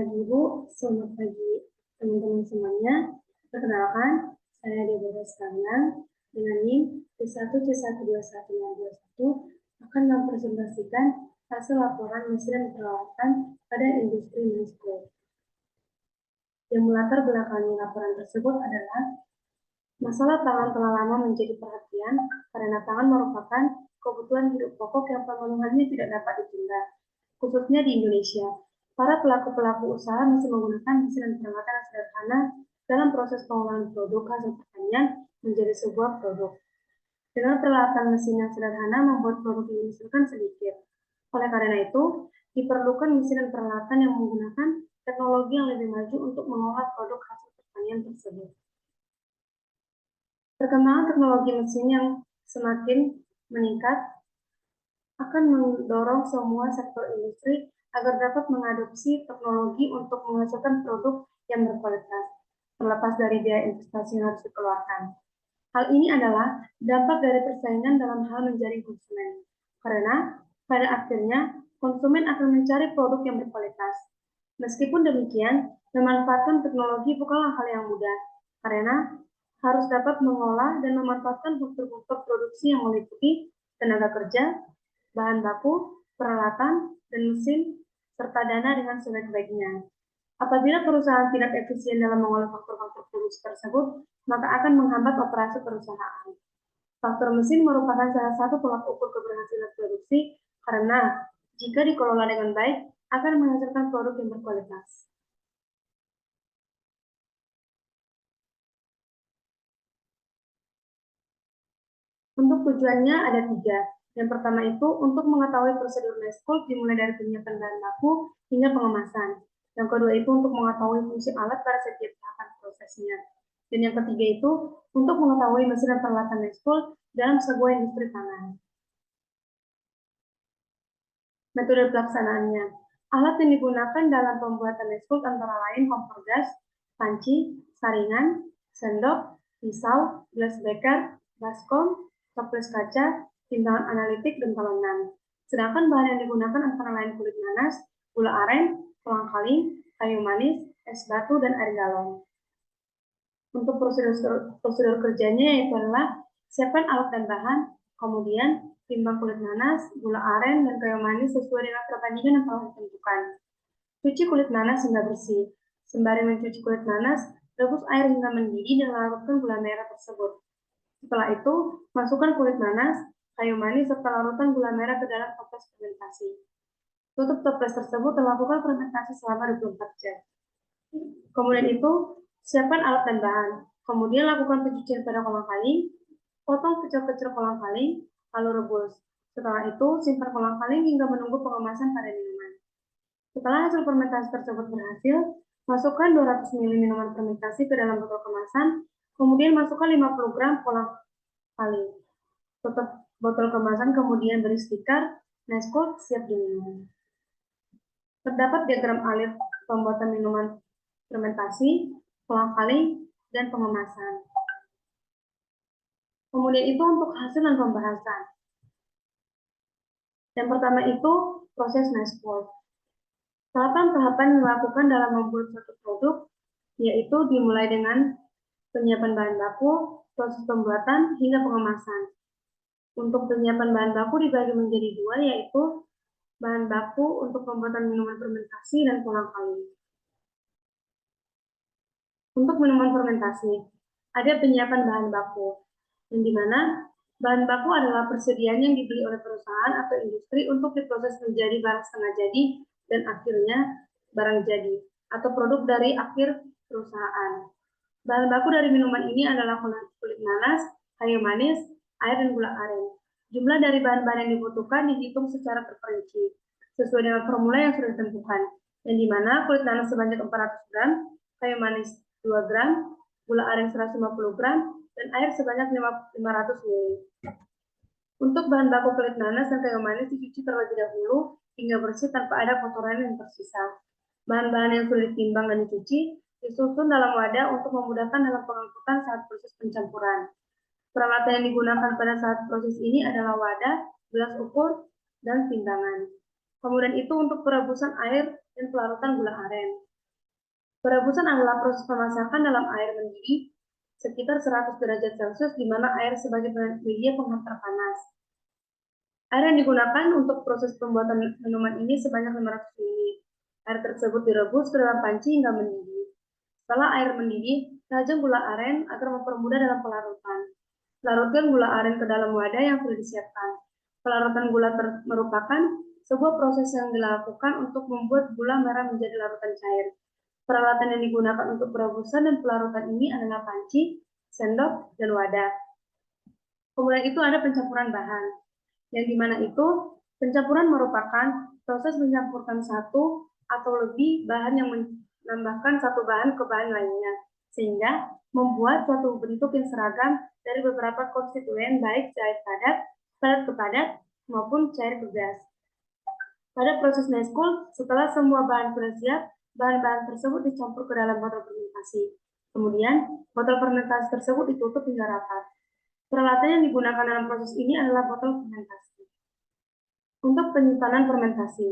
pagi Ibu, selamat pagi teman-teman semuanya. Perkenalkan, saya Deborah sekalian dengan NIM D1C121921 akan mempresentasikan hasil laporan mesin dan peralatan pada industri Nesco. Yang melatar belakangi laporan tersebut adalah masalah pangan telah lama menjadi perhatian karena pangan merupakan kebutuhan hidup pokok yang pemenuhannya tidak dapat ditunda, khususnya di Indonesia. Para pelaku-pelaku usaha masih menggunakan mesin dan peralatan yang sederhana dalam proses pengolahan produk hasil pertanian menjadi sebuah produk. Dengan peralatan mesin yang sederhana membuat produk yang dihasilkan sedikit. Oleh karena itu, diperlukan mesin dan peralatan yang menggunakan teknologi yang lebih maju untuk mengolah produk hasil pertanian tersebut. Perkembangan teknologi mesin yang semakin meningkat akan mendorong semua sektor industri agar dapat mengadopsi teknologi untuk menghasilkan produk yang berkualitas, terlepas dari biaya investasi yang harus dikeluarkan. Hal ini adalah dampak dari persaingan dalam hal menjaring konsumen, karena pada akhirnya konsumen akan mencari produk yang berkualitas. Meskipun demikian, memanfaatkan teknologi bukanlah hal yang mudah, karena harus dapat mengolah dan memanfaatkan faktor-faktor produksi yang meliputi tenaga kerja, bahan baku, peralatan, dan mesin, serta dana dengan sebaik-baiknya. Apabila perusahaan tidak efisien dalam mengolah faktor-faktor produksi tersebut, maka akan menghambat operasi perusahaan. Faktor mesin merupakan salah satu tolak ukur keberhasilan produksi karena jika dikelola dengan baik, akan menghasilkan produk yang berkualitas. Untuk tujuannya ada 3. Yang pertama itu untuk mengetahui prosedur Nesco dimulai dari penyiapan bahan baku hingga pengemasan. Yang kedua itu untuk mengetahui fungsi alat pada setiap tahapan prosesnya. Dan yang ketiga itu untuk mengetahui mesin dan peralatan Nesco dalam sebuah industri pangan. Metode pelaksanaannya. Alat yang digunakan dalam pembuatan Nesco antara lain kompor gas, panci, saringan, sendok, pisau, gelas beker, baskom, toples kaca, timbangan analitik, dan talonan. Sedangkan bahan yang digunakan antara lain kulit nanas, gula aren, kolang-kaling, kayu manis, es batu, dan air galon. Untuk prosedur kerjanya yaitu adalah siapkan alat dan bahan, kemudian timbang kulit nanas, gula aren, dan kayu manis sesuai dengan perbandingan yang telah ditentukan. Cuci kulit nanas hingga bersih. Sembari mencuci kulit nanas, rebus air hingga mendidih dan larutkan gula merah tersebut. Setelah itu, masukkan kulit nanas, kayu manis, serta larutan gula merah ke dalam toples fermentasi. Tutup toples tersebut dan lakukan fermentasi selama 24 jam. Kemudian itu, siapkan alat dan bahan. Kemudian lakukan pencucian pada kolang-kaling, potong kecil-kecil kolang-kaling, lalu rebus. Setelah itu, simpan kolang-kaling hingga menunggu pengemasan pada minuman. Setelah hasil fermentasi tersebut berhasil, masukkan 200 ml minuman fermentasi ke dalam botol kemasan, kemudian masukkan 50 gram kolang-kaling. Tutup botol kemasan kemudian beri stiker Nesco siap diminum. Terdapat diagram alir pembuatan minuman fermentasi, kolang-kaling, dan pengemasan. Kemudian itu untuk hasil dan pembahasan. Yang pertama itu proses Nesco. Tahapan-tahapan yang dilakukan dalam membuat suatu produk yaitu dimulai dengan penyiapan bahan baku, proses pembuatan, hingga pengemasan. Untuk penyiapan bahan baku dibagi menjadi 2, yaitu bahan baku untuk pembuatan minuman fermentasi dan kolang-kaling. Untuk minuman fermentasi, ada penyiapan bahan baku, yang dimana bahan baku adalah persediaan yang dibeli oleh perusahaan atau industri untuk diproses menjadi barang setengah jadi dan akhirnya barang jadi, atau produk dari akhir perusahaan. Bahan baku dari minuman ini adalah kulit nanas, kayu manis, air, dan gula aren. Jumlah dari bahan-bahan yang dibutuhkan dihitung secara terperinci, sesuai dengan formula yang sudah ditentukan, yang dimana kulit nanas sebanyak 400 gram, kayu manis 2 gram, gula aren 150 gram, dan air sebanyak 500 ml. Untuk bahan baku kulit nanas dan kayu manis dicuci terlebih dahulu hingga bersih tanpa ada kotoran yang tersisa. Bahan-bahan yang sudah ditimbang dan dicuci disusun dalam wadah untuk memudahkan dalam pengangkutan saat proses pencampuran. Peralatan yang digunakan pada saat proses ini adalah wadah, gelas ukur, dan timbangan. Kemudian itu untuk perebusan air dan pelarutan gula aren. Perebusan adalah proses pemasakan dalam air mendidih sekitar 100 derajat Celcius, di mana air sebagai media penghantar panas. Air yang digunakan untuk proses pembuatan minuman ini sebanyak 500 ml. Air tersebut direbus ke dalam panci hingga mendidih. Setelah air mendidih, tajam gula aren agar mempermudah dalam pelarutan. Larutkan gula aren ke dalam wadah yang sudah disiapkan. Pelarutan gula merupakan sebuah proses yang dilakukan untuk membuat gula merah menjadi larutan cair. Peralatan yang digunakan untuk perebusan dan pelarutan ini adalah panci, sendok, dan wadah. Kemudian itu ada pencampuran bahan, yang dimana itu pencampuran merupakan proses mencampurkan satu atau lebih bahan yang menambahkan satu bahan ke bahan lainnya, sehingga membuat suatu bentuk yang seragam dari beberapa konstituen baik cair padat, padat ke padat, maupun cair ke gas. Pada proses Neskul, setelah semua bahan sudah siap, bahan-bahan tersebut dicampur ke dalam botol fermentasi. Kemudian, botol fermentasi tersebut ditutup hingga rapat. Peralatan yang digunakan dalam proses ini adalah botol fermentasi. Untuk penyimpanan fermentasi.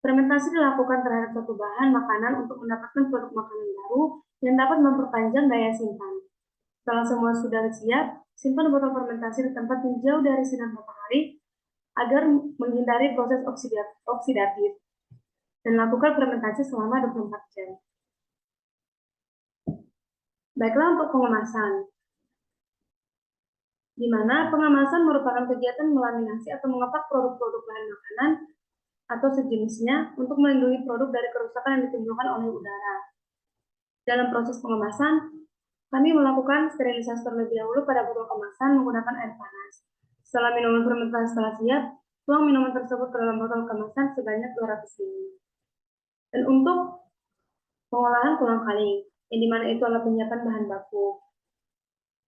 Fermentasi dilakukan terhadap suatu bahan makanan untuk mendapatkan produk makanan baru yang dapat memperpanjang daya simpan. Setelah semua sudah siap, simpan botol fermentasi di tempat yang jauh dari sinar matahari agar menghindari proses oksidatif, dan lakukan fermentasi selama 24 jam. Baiklah untuk pengemasan, di mana pengemasan merupakan kegiatan melaminasi atau mengepak produk-produk bahan makanan atau sejenisnya untuk melindungi produk dari kerusakan yang ditimbulkan oleh udara. Dalam proses pengemasan, kami melakukan sterilisasi terlebih dahulu pada botol kemasan menggunakan air panas. Setelah minuman fermentasi telah siap, tuang minuman tersebut ke dalam botol kemasan sebanyak 200 ml. Dan untuk pengolahan kolang-kaling, yang dimana itu adalah penyiapan bahan baku.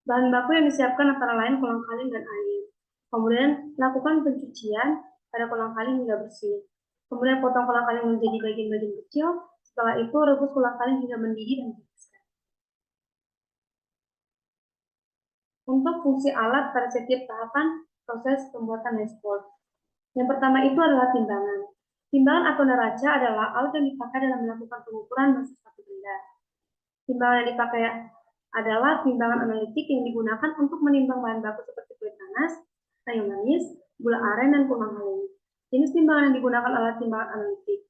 Bahan baku yang disiapkan antara lain kolang-kaling dan air. Kemudian lakukan pencucian pada kolang-kaling hingga bersih. Kemudian potong kolang-kaling menjadi bagian-bagian kecil. Setelah itu rebus kolang-kaling hingga mendidih dan tiriskan. Untuk fungsi alat pada setiap tahapan proses pembuatan Neskul. Yang pertama itu adalah timbangan. Timbangan atau neraca adalah alat yang dipakai dalam melakukan pengukuran massa suatu benda. Timbangan yang dipakai adalah timbangan analitik yang digunakan untuk menimbang bahan baku seperti kulit nanas, kayu manis, gula aren, dan kolang-kaling. Jenis timbangan yang digunakan adalah timbangan analitik.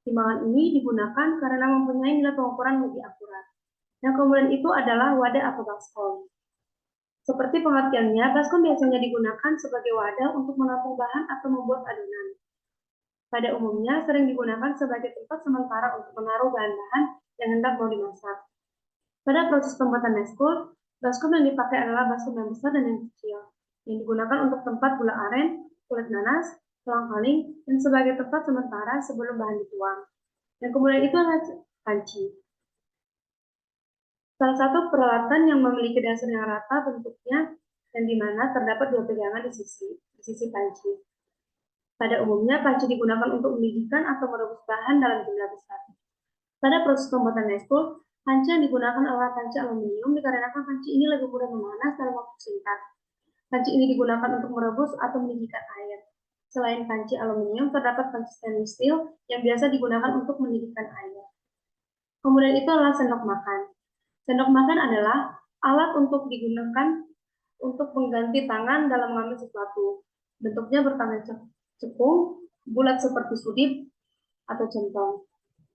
Timbangan ini digunakan karena mempunyai nilai pengukuran lebih akurat. Yang kemudian itu adalah wadah atau baskom. Seperti pengertiannya, baskom biasanya digunakan sebagai wadah untuk menampung bahan atau membuat adonan. Pada umumnya sering digunakan sebagai tempat sementara untuk menaruh bahan-bahan yang hendak mau dimasak. Pada proses pembuatan Neskul, baskom yang dipakai adalah baskom yang besar dan yang kecil, yang digunakan untuk tempat gula aren, kulit nanas, kolang-kaling, dan sebagai tempat sementara sebelum bahan dituang. Dan kemudian itu adalah panci. Salah satu peralatan yang memiliki dasar yang rata bentuknya dan di mana terdapat dua pegangan di sisi panci. Pada umumnya, panci digunakan untuk mendidihkan atau merebus bahan dalam jumlah besar. Pada proses pembuatan Neskul, panci yang digunakan adalah panci aluminium dikarenakan panci ini lebih mudah memanas dalam waktu singkat. Panci ini digunakan untuk merebus atau mendidihkan air. Selain panci aluminium, terdapat panci stainless steel yang biasa digunakan untuk mendidihkan air. Kemudian itu adalah sendok makan. Sendok makan adalah alat untuk digunakan untuk mengganti tangan dalam mengambil sesuatu. Bentuknya bertangan cekung, bulat seperti sudip, atau centong.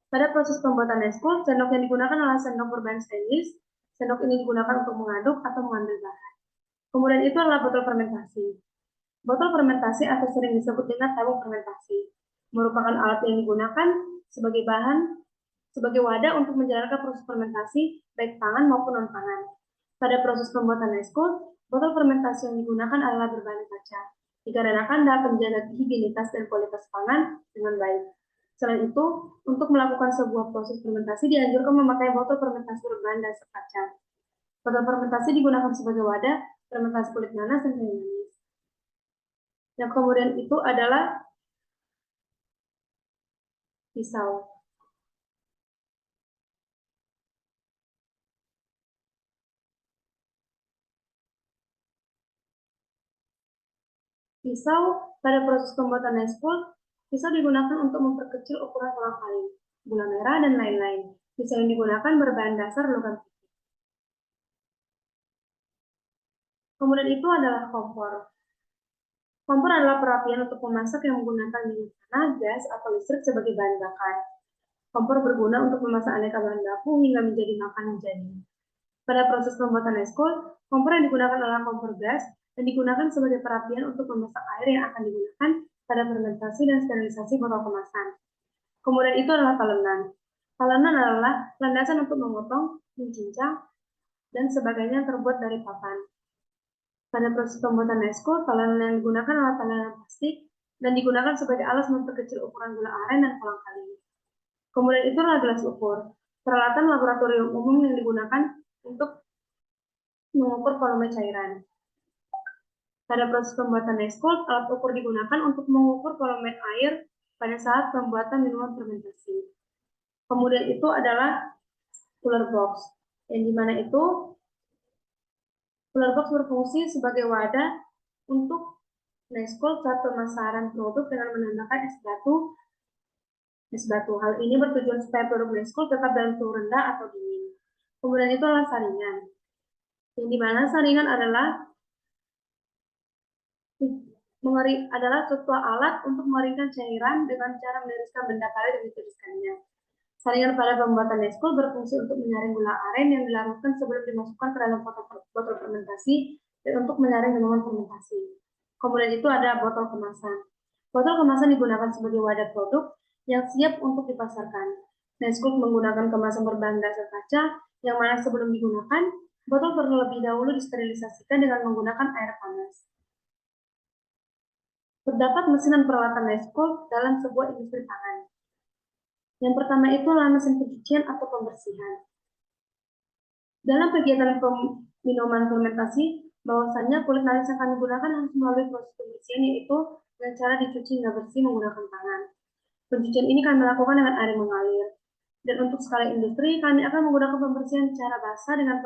Pada proses pembuatan Neskul, sendok yang digunakan adalah sendok berbahan stainless. Sendok ini digunakan untuk mengaduk atau mengambil bahan. Kemudian itu adalah botol fermentasi. Botol fermentasi atau sering disebut dengan tabung fermentasi merupakan alat yang digunakan sebagai wadah untuk menjalankan proses fermentasi baik pangan maupun non-pangan. Pada proses pembuatan Neskul, botol fermentasi yang digunakan adalah berbahan kaca, dikarenakan dapat menjaga higienitas dan kualitas pangan dengan baik. Selain itu, untuk melakukan sebuah proses fermentasi dianjurkan memakai botol fermentasi berbahan dasar kaca. Botol fermentasi digunakan sebagai wadah fermentasi kulit nanas dan kayu manis. Yang kemudian itu adalah pisau. Pisau pada proses pembuatan Neskul, pisau digunakan untuk memperkecil ukuran kolang-kaling, gula merah, dan lain-lain. Pisau yang digunakan berbahan dasar logam putih. Kemudian itu adalah kompor. Kompor adalah perapian untuk memasak yang menggunakan minyak tanah, gas, atau listrik sebagai bahan bakar. Kompor berguna untuk memasak aneka bahan baku hingga menjadi makanan jadi. Pada proses pembuatan eskul, kompor yang digunakan adalah kompor gas dan digunakan sebagai perapian untuk memasak air yang akan digunakan pada fermentasi dan sterilisasi botol kemasan. Kemudian itu adalah talenan. Talenan adalah landasan untuk memotong, mencincang, dan sebagainya terbuat dari papan. Pada proses pembuatan eskul, talenan yang digunakan adalah talenan plastik dan digunakan sebagai alas memperkecil ukuran gula aren dan kolang kaling. Kemudian itu adalah gelas ukur, peralatan laboratorium umum yang digunakan untuk mengukur volume cairan. Pada proses pembuatan eskul, alat ukur digunakan untuk mengukur volume air pada saat pembuatan minuman fermentasi. Kemudian itu adalah cooler box, yang dimana itu cooler box berfungsi sebagai wadah untuk Neskul saat pemasaran produk dengan menambahkan es batu. Hal ini bertujuan supaya produk Neskul tetap dalam suhu rendah atau dingin. Kemudian itu adalah saringan, yang dimana saringan adalah sebuah alat untuk mengeringkan cairan dengan cara meniriskan benda karet dan ditiriskannya. Saringan pada pembuatan Neskul berfungsi untuk menyaring gula aren yang dilarutkan sebelum dimasukkan ke dalam botol fermentasi dan untuk menyaring minuman fermentasi. Kemudian itu ada botol kemasan. Botol kemasan digunakan sebagai wadah produk yang siap untuk dipasarkan. Neskul menggunakan kemasan berbahan dasar kaca yang mana sebelum digunakan, botol perlu lebih dahulu disterilisasikan dengan menggunakan air panas. Terdapat mesin dan peralatan Neskul dalam sebuah industri pangan. Yang pertama itu adalah mesin pencucian atau pembersihan. Dalam kegiatan minuman fermentasi, bahwasannya kulit nanas yang kami gunakan harus melalui proses pembersihan, yaitu dengan cara dicuci hingga bersih menggunakan tangan. Pencucian ini kami lakukan dengan air mengalir. Dan untuk skala industri, kami akan menggunakan pembersihan secara basah dengan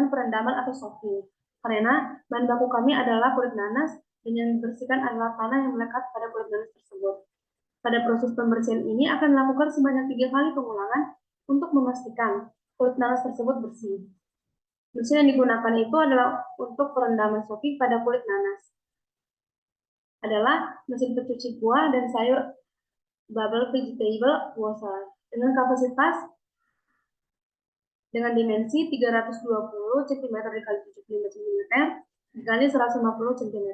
perendaman atau soaking. Karena bahan baku kami adalah kulit nanas dan yang dibersihkan adalah tanah yang melekat pada kulit nanas tersebut. Pada proses pembersihan ini akan dilakukan sebanyak 3 kali pengulangan untuk memastikan kulit nanas tersebut bersih. Mesin yang digunakan itu adalah untuk perendaman soaking pada kulit nanas. Adalah mesin pencuci buah dan sayur bubble vegetable washer dengan kapasitas dengan dimensi 320 cm dikali 75 cm dikali 150 cm.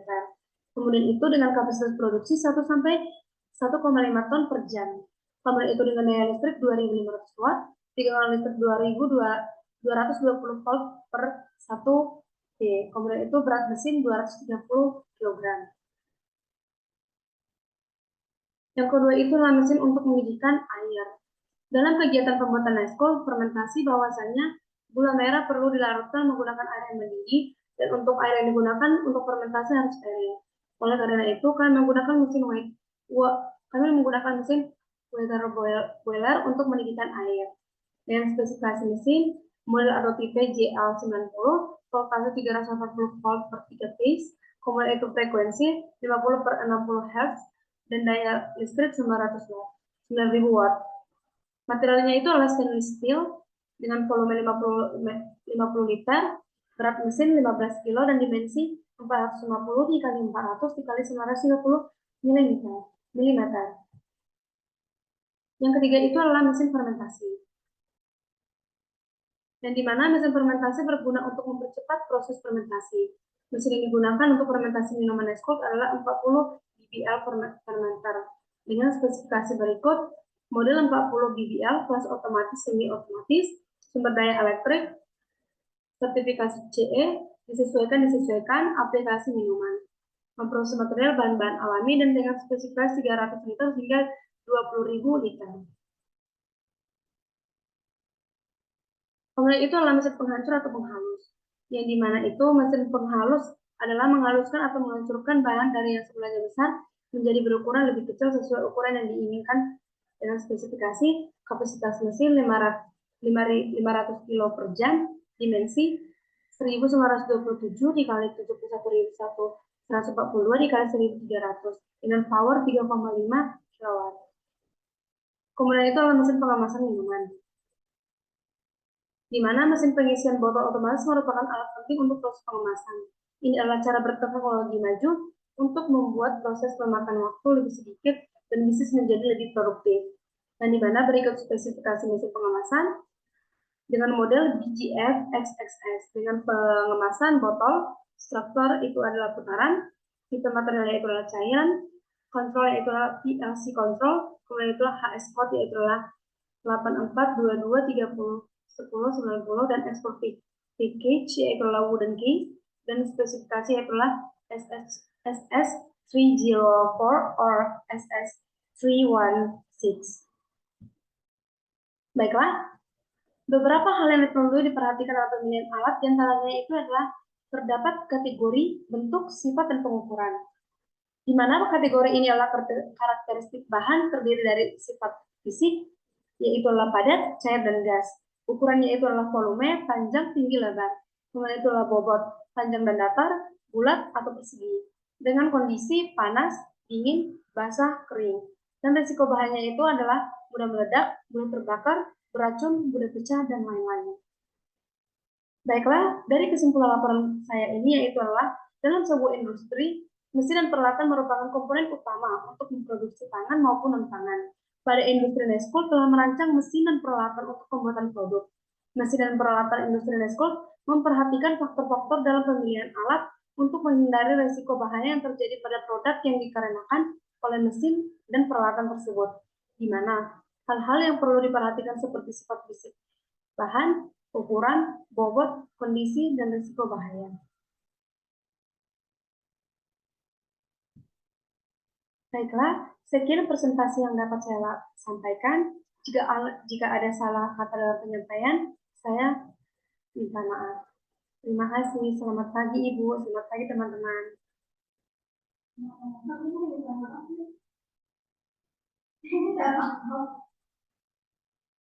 Kemudian itu dengan kapasitas produksi 1 sampai 1,5 ton per jam. Kemudian itu dengan daya listrik 2.500 watt, tegangan listrik 2.220 volt per 1 P. Kemudian itu berat mesin 230 kg. Yang kedua itu adalah mesin untuk mendidihkan air. Dalam kegiatan pembuatan Neskul fermentasi, bahwasanya gula merah perlu dilarutkan menggunakan air yang mendidih, dan untuk air yang digunakan untuk fermentasi harus steril. Oleh karena itu, kami menggunakan mesin water boiler untuk mendidihkan air. Dengan spesifikasi mesin, model atau tipe JL90, voltase 380 volt per 3 phase, kemudian itu frekuensi 50 per 60 Hz, dan daya listrik 900 watt, 9000 watt. Materialnya itu adalah stainless steel dengan volume 50 liter, berat mesin 15 kg, dan dimensi 450 dikali 400 dikali 930 mm. Yang ketiga itu adalah mesin fermentasi. Dan di mana mesin fermentasi berguna untuk mempercepat proses fermentasi. Mesin yang digunakan untuk fermentasi minuman Neskul adalah 40 bbl fermenter dengan spesifikasi berikut: model 40 bbl kelas otomatis semi otomatis, sumber daya elektrik, sertifikasi CE, disesuaikan aplikasi minuman, memproses material bahan-bahan alami dan dengan spesifikasi 300 liter hingga 20.000 liter. Kemudian itu adalah mesin penghancur atau penghalus, yang dimana itu mesin penghalus adalah menghaluskan atau menghancurkan bahan dari yang sebelahnya besar menjadi berukuran lebih kecil sesuai ukuran yang diinginkan dengan spesifikasi kapasitas mesin 500 kg per jam, dimensi 1927 dikali 71.142 dikali 1.300 dengan power 3,5 kW. Kemudian itu adalah mesin pengemasan minuman. di mana mesin pengisian botol otomatis merupakan alat penting untuk proses pengemasan. Ini adalah cara berteknologi maju untuk membuat proses memakan waktu lebih sedikit dan bisnis menjadi lebih produktif. Dan di mana berikut spesifikasi mesin pengemasan dengan model BGF XXS dengan pengemasan botol, struktur itu adalah putaran, tipe materialnya itu adalah cairan, kontrol yaitu adalah PLC control, kemudian itulah HS code yaitu adalah 8422301090 dan export package yaitu adalah wooden case dan spesifikasi yaitu adalah SS304 or SS316. Baiklah, beberapa hal yang perlu diperhatikan dalam pemilihan alat diantaranya itu adalah terdapat kategori, bentuk, sifat, dan pengukuran. Di mana kategori ini adalah karakteristik bahan terdiri dari sifat fisik, yaitu adalah padat, cair, dan gas. Ukurannya itu adalah volume, panjang, tinggi, lebar. Kemudian itu adalah bobot, panjang dan datar, bulat atau persegi. Dengan kondisi panas, dingin, basah, kering. Dan risiko bahannya itu adalah mudah meledak, mudah terbakar, beracun, mudah pecah, dan lain-lain. Baiklah, dari kesimpulan laporan saya ini yaitu adalah dalam sebuah industri, mesin dan peralatan merupakan komponen utama untuk memproduksi pangan maupun non-pangan. Pada industri Neskul telah merancang mesin dan peralatan untuk pembuatan produk. Mesin dan peralatan industri Neskul memperhatikan faktor-faktor dalam pemilihan alat untuk menghindari risiko bahaya yang terjadi pada produk yang dikarenakan oleh mesin dan peralatan tersebut. Di mana hal-hal yang perlu diperhatikan seperti sifat fisik bahan, ukuran, bobot, kondisi, dan risiko bahaya. Baiklah, sekian presentasi yang dapat saya sampaikan. Jika ada salah kata dalam penyampaian, saya minta maaf. Terima kasih. Selamat pagi Ibu, selamat pagi teman-teman.